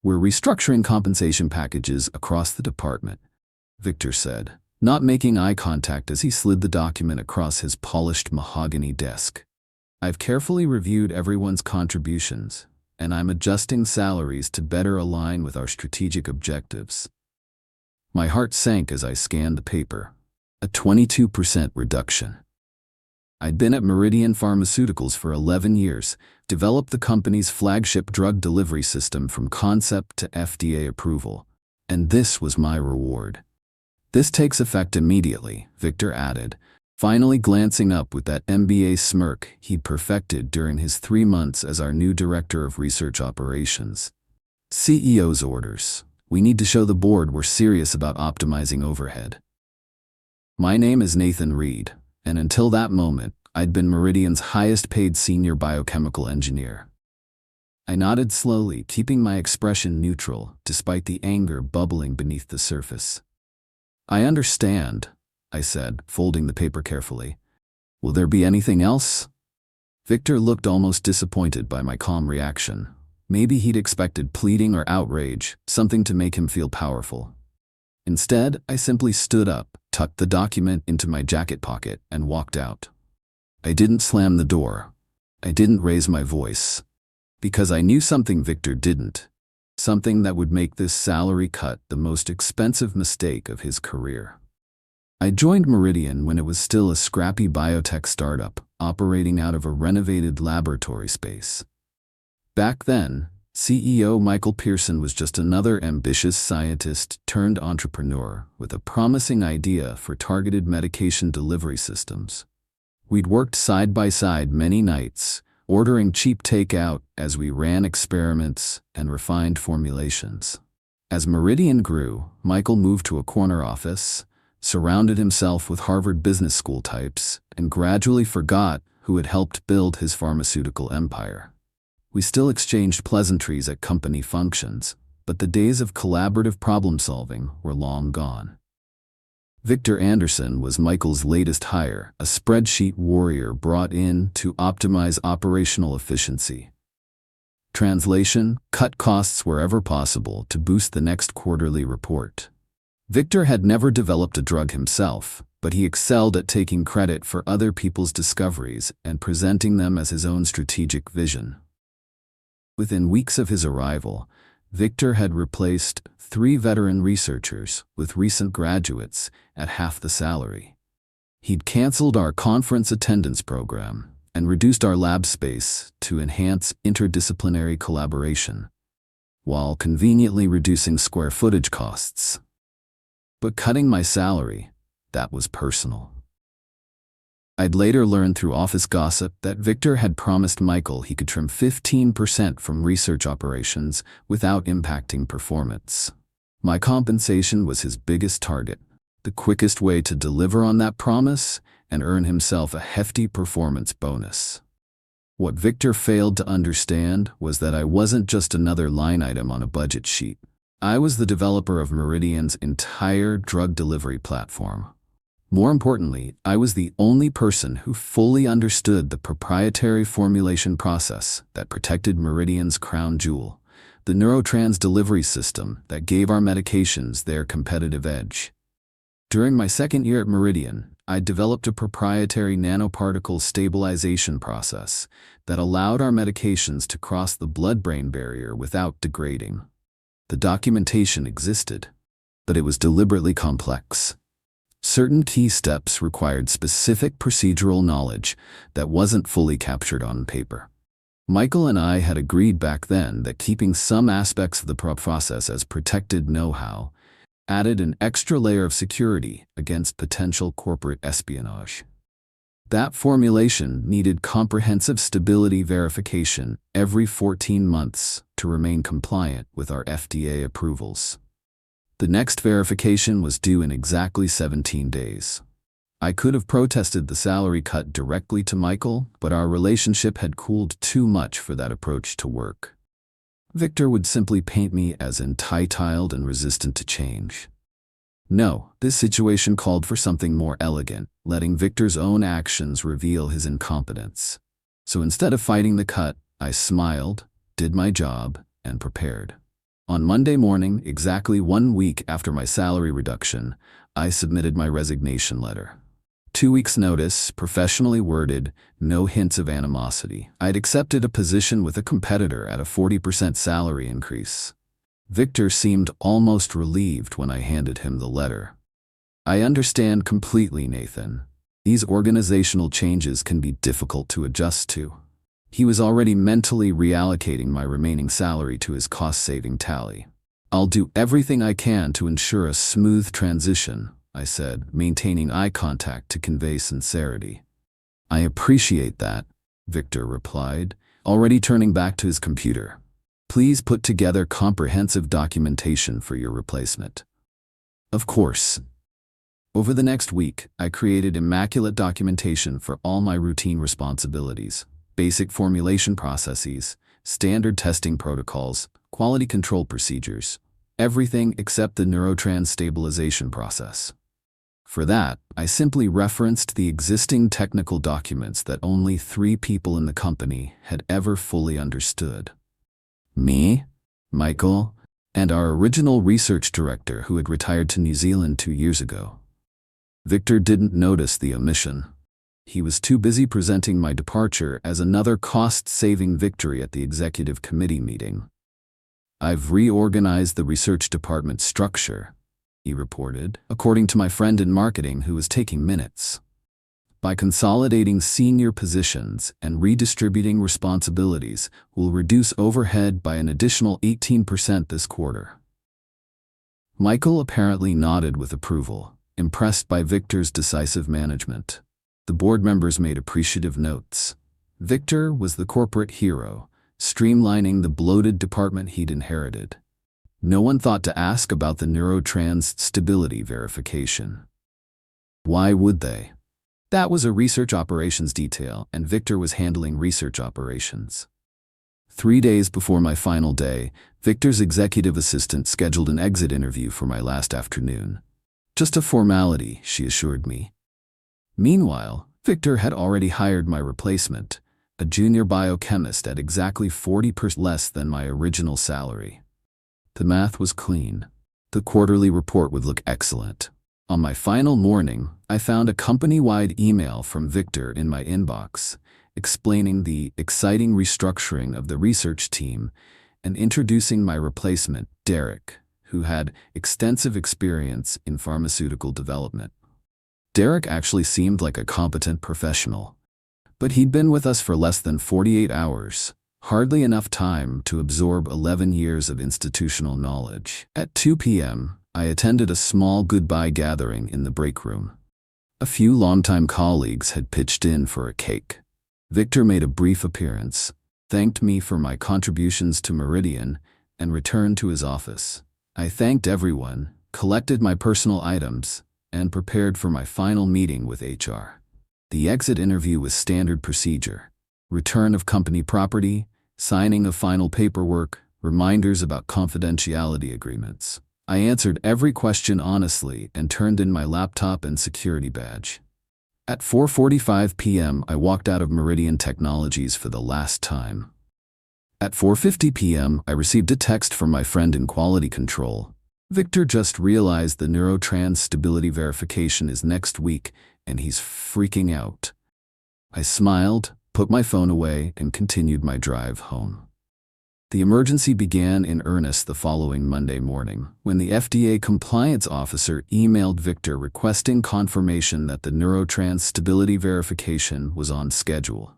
"We're restructuring compensation packages across the department," Victor said, not making eye contact as he slid the document across his polished mahogany desk. "I've carefully reviewed everyone's contributions, and I'm adjusting salaries to better align with our strategic objectives." My heart sank as I scanned the paper. A 22% reduction. I'd been at Meridian Pharmaceuticals for 11 years, developed the company's flagship drug delivery system from concept to FDA approval, and this was my reward. "This takes effect immediately," Victor added, finally glancing up with that MBA smirk he'd perfected during his 3 months as our new Director of Research Operations. "CEO's orders. We need to show the board we're serious about optimizing overhead." My name is Nathan Reed, and until that moment, I'd been Meridian's highest-paid senior biochemical engineer. I nodded slowly, keeping my expression neutral, despite the anger bubbling beneath the surface. "I understand," I said, folding the paper carefully. "Will there be anything else?" Victor looked almost disappointed by my calm reaction. Maybe he'd expected pleading or outrage, something to make him feel powerful. Instead, I simply stood up, tucked the document into my jacket pocket, and walked out. I didn't slam the door. I didn't raise my voice. Because I knew something Victor didn't. Something that would make this salary cut the most expensive mistake of his career. I joined Meridian when it was still a scrappy biotech startup, operating out of a renovated laboratory space. Back then, CEO Michael Pearson was just another ambitious scientist turned entrepreneur with a promising idea for targeted medication delivery systems. We'd worked side by side many nights, ordering cheap takeout as we ran experiments and refined formulations. As Meridian grew, Michael moved to a corner office, surrounded himself with Harvard Business School types, and gradually forgot who had helped build his pharmaceutical empire. We still exchanged pleasantries at company functions, but the days of collaborative problem-solving were long gone. Victor Anderson was Michael's latest hire, a spreadsheet warrior brought in to optimize operational efficiency. Translation: cut costs wherever possible to boost the next quarterly report. Victor had never developed a drug himself, but he excelled at taking credit for other people's discoveries and presenting them as his own strategic vision. Within weeks of his arrival, Victor had replaced 3 veteran researchers with recent graduates at half the salary. He'd canceled our conference attendance program and reduced our lab space to enhance interdisciplinary collaboration, while conveniently reducing square footage costs. But cutting my salary, that was personal. I'd later learned through office gossip that Victor had promised Michael he could trim 15% from research operations without impacting performance. My compensation was his biggest target, the quickest way to deliver on that promise and earn himself a hefty performance bonus. What Victor failed to understand was that I wasn't just another line item on a budget sheet. I was the developer of Meridian's entire drug delivery platform. More importantly, I was the only person who fully understood the proprietary formulation process that protected Meridian's crown jewel, the neurotrans delivery system that gave our medications their competitive edge. During my second year at Meridian, I developed a proprietary nanoparticle stabilization process that allowed our medications to cross the blood-brain barrier without degrading. The documentation existed, but it was deliberately complex. Certain key steps required specific procedural knowledge that wasn't fully captured on paper. Michael and I had agreed back then that keeping some aspects of the process as protected know-how added an extra layer of security against potential corporate espionage. That formulation needed comprehensive stability verification every 14 months to remain compliant with our FDA approvals. The next verification was due in exactly 17 days. I could have protested the salary cut directly to Michael, but our relationship had cooled too much for that approach to work. Victor would simply paint me as entitled and resistant to change. No, this situation called for something more elegant, letting Victor's own actions reveal his incompetence. So instead of fighting the cut, I smiled, did my job, and prepared. On Monday morning, exactly 1 week after my salary reduction, I submitted my resignation letter. 2 weeks' notice, professionally worded, no hints of animosity. I'd accepted a position with a competitor at a 40% salary increase. Victor seemed almost relieved when I handed him the letter. I understand completely, Nathan. These organizational changes can be difficult to adjust to. He was already mentally reallocating my remaining salary to his cost-saving tally. I'll do everything I can to ensure a smooth transition, I said, maintaining eye contact to convey sincerity. I appreciate that, Victor replied, already turning back to his computer. Please put together comprehensive documentation for your replacement. Of course. Over the next week, I created immaculate documentation for all my routine responsibilities. Basic formulation processes, standard testing protocols, quality control procedures, everything except the neurotrans stabilization process. For that, I simply referenced the existing technical documents that only 3 people in the company had ever fully understood. Me, Michael, and our original research director who had retired to New Zealand 2 years ago. Victor didn't notice the omission. He was too busy presenting my departure as another cost-saving victory at the executive committee meeting. I've reorganized the research department structure, he reported, according to my friend in marketing who was taking minutes. By consolidating senior positions and redistributing responsibilities, we'll reduce overhead by an additional 18% this quarter. Michael apparently nodded with approval, impressed by Victor's decisive management. The board members made appreciative notes. Victor was the corporate hero, streamlining the bloated department he'd inherited. No one thought to ask about the neurotrans stability verification. Why would they? That was a research operations detail, and Victor was handling research operations. 3 days before my final day, Victor's executive assistant scheduled an exit interview for my last afternoon. Just a formality, she assured me. Meanwhile, Victor had already hired my replacement, a junior biochemist at exactly 40% less than my original salary. The math was clean. The quarterly report would look excellent. On my final morning, I found a company-wide email from Victor in my inbox, explaining the exciting restructuring of the research team and introducing my replacement, Derek, who had extensive experience in pharmaceutical development. Derek actually seemed like a competent professional, but he'd been with us for less than 48 hours, hardly enough time to absorb 11 years of institutional knowledge. At 2 p.m., I attended a small goodbye gathering in the break room. A few longtime colleagues had pitched in for a cake. Victor made a brief appearance, thanked me for my contributions to Meridian, and returned to his office. I thanked everyone, collected my personal items, and prepared for my final meeting with HR. The exit interview was standard procedure: return of company property, signing of final paperwork, reminders about confidentiality agreements. I answered every question honestly and turned in my laptop and security badge. At 4:45 p.m., I walked out of Meridian Technologies for the last time. At 4:50 p.m., I received a text from my friend in quality control. Victor just realized the neurotrans stability verification is next week, and he's freaking out. I smiled, put my phone away, and continued my drive home. The emergency began in earnest the following Monday morning, when the FDA compliance officer emailed Victor requesting confirmation that the neurotrans stability verification was on schedule.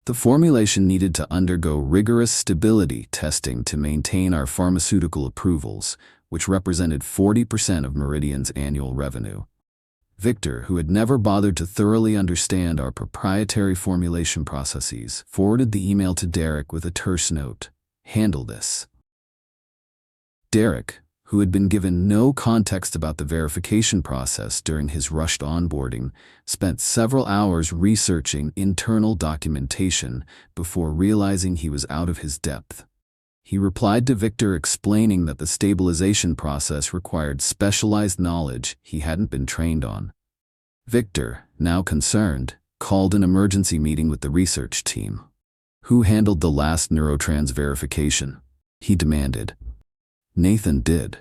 The formulation needed to undergo rigorous stability testing to maintain our pharmaceutical approvals, which represented 40% of Meridian's annual revenue. Victor, who had never bothered to thoroughly understand our proprietary formulation processes, forwarded the email to Derek with a terse note: "Handle this." Derek, who had been given no context about the verification process during his rushed onboarding, spent several hours researching internal documentation before realizing he was out of his depth. He replied to Victor explaining that the stabilization process required specialized knowledge he hadn't been trained on. Victor, now concerned, called an emergency meeting with the research team. Who handled the last neurotrans verification? he demanded. Nathan did.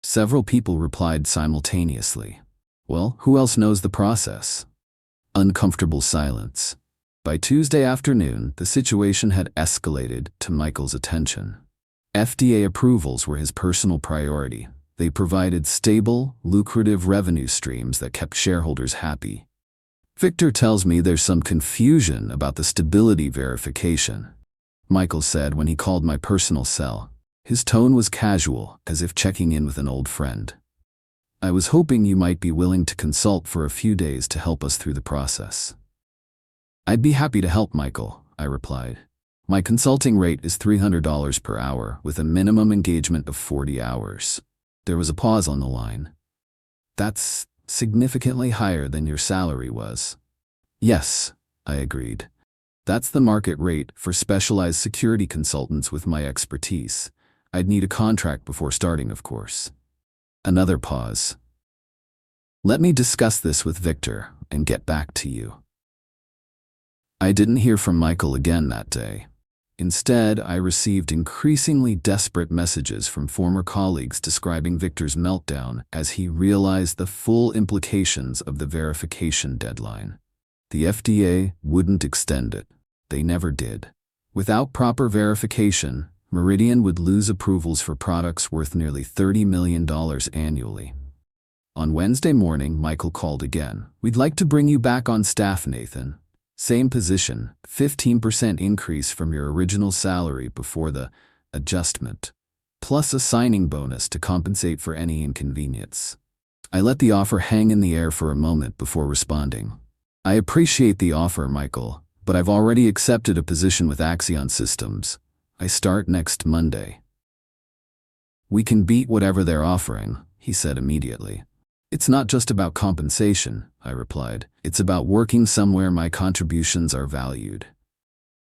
Several people replied simultaneously. Well, who else knows the process? Uncomfortable silence. By Tuesday afternoon, the situation had escalated to Michael's attention. FDA approvals were his personal priority. They provided stable, lucrative revenue streams that kept shareholders happy. Victor tells me there's some confusion about the stability verification, Michael said when he called my personal cell. His tone was casual, as if checking in with an old friend. I was hoping you might be willing to consult for a few days to help us through the process. I'd be happy to help, Michael, I replied. My consulting rate is $300 per hour with a minimum engagement of 40 hours. There was a pause on the line. That's significantly higher than your salary was. Yes, I agreed. That's the market rate for specialized security consultants with my expertise. I'd need a contract before starting, of course. Another pause. Let me discuss this with Victor and get back to you. I didn't hear from Michael again that day. Instead, I received increasingly desperate messages from former colleagues describing Victor's meltdown as he realized the full implications of the verification deadline. The FDA wouldn't extend it. They never did. Without proper verification, Meridian would lose approvals for products worth nearly $30 million annually. On Wednesday morning, Michael called again. We'd like to bring you back on staff, Nathan. Same position, 15% increase from your original salary before the adjustment, plus a signing bonus to compensate for any inconvenience. I let the offer hang in the air for a moment before responding. I appreciate the offer, Michael, but I've already accepted a position with Axion Systems. I start next Monday. We can beat whatever they're offering, he said immediately. It's not just about compensation, I replied. It's about working somewhere my contributions are valued.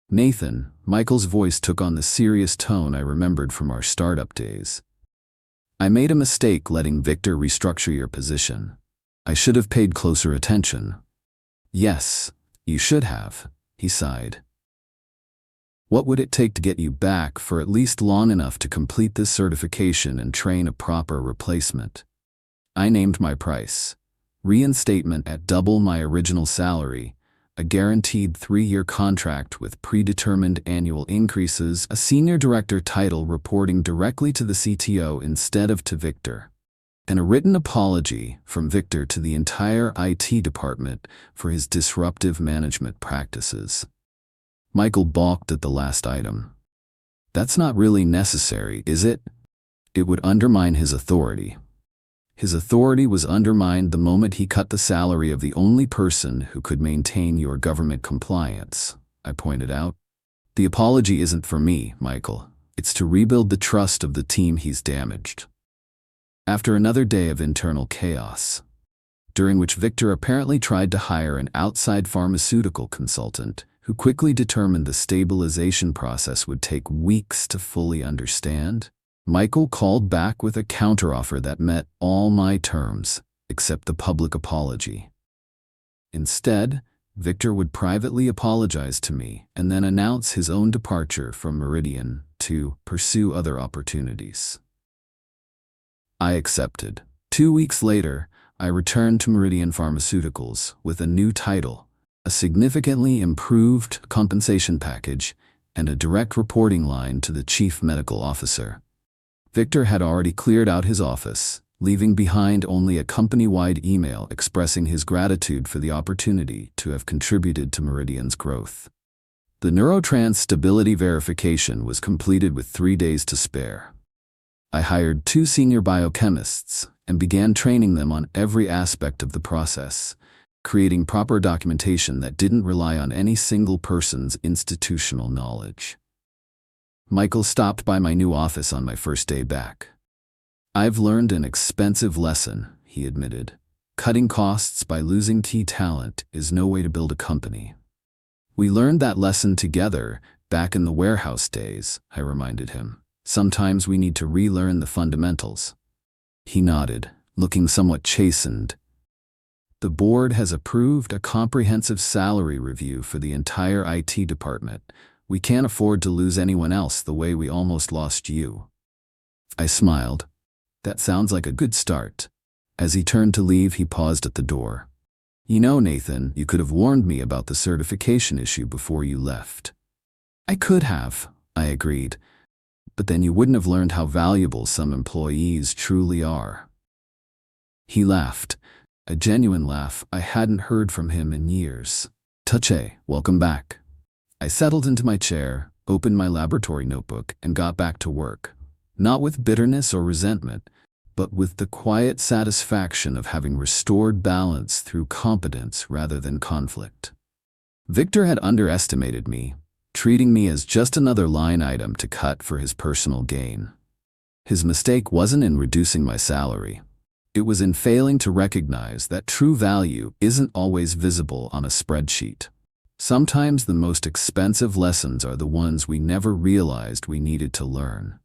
Nathan, Michael's voice took on the serious tone I remembered from our startup days. I made a mistake letting Victor restructure your position. I should have paid closer attention. Yes, you should have, he sighed. What would it take to get you back for at least long enough to complete this certification and train a proper replacement? I named my price. Reinstatement at double my original salary, a guaranteed 3-year contract with predetermined annual increases, a senior director title reporting directly to the CTO instead of to Victor, and a written apology from Victor to the entire IT department for his disruptive management practices. Michael balked at the last item. That's not really necessary, is it? It would undermine his authority. His authority was undermined the moment he cut the salary of the only person who could maintain your government compliance, I pointed out. The apology isn't for me, Michael. It's to rebuild the trust of the team he's damaged. After another day of internal chaos, during which Victor apparently tried to hire an outside pharmaceutical consultant who quickly determined the stabilization process would take weeks to fully understand, Michael called back with a counteroffer that met all my terms, except the public apology. Instead, Victor would privately apologize to me and then announce his own departure from Meridian to pursue other opportunities. I accepted. 2 weeks later, I returned to Meridian Pharmaceuticals with a new title, a significantly improved compensation package, and a direct reporting line to the chief medical officer. Victor had already cleared out his office, leaving behind only a company-wide email expressing his gratitude for the opportunity to have contributed to Meridian's growth. The neurotrans stability verification was completed with 3 days to spare. I hired 2 senior biochemists and began training them on every aspect of the process, creating proper documentation that didn't rely on any single person's institutional knowledge. Michael stopped by my new office on my first day back. I've learned an expensive lesson, he admitted. Cutting costs by losing key talent is no way to build a company. We learned that lesson together back in the warehouse days, I reminded him. Sometimes we need to relearn the fundamentals. He nodded, looking somewhat chastened. The board has approved a comprehensive salary review for the entire IT department, We can't afford to lose anyone else the way we almost lost you. I smiled. That sounds like a good start. As he turned to leave, he paused at the door. You know, Nathan, you could have warned me about the certification issue before you left. I could have, I agreed. But then you wouldn't have learned how valuable some employees truly are. He laughed, a genuine laugh I hadn't heard from him in years. Touche, welcome back. I settled into my chair, opened my laboratory notebook, and got back to work. Not with bitterness or resentment, but with the quiet satisfaction of having restored balance through competence rather than conflict. Victor had underestimated me, treating me as just another line item to cut for his personal gain. His mistake wasn't in reducing my salary. It was in failing to recognize that true value isn't always visible on a spreadsheet. Sometimes the most expensive lessons are the ones we never realized we needed to learn.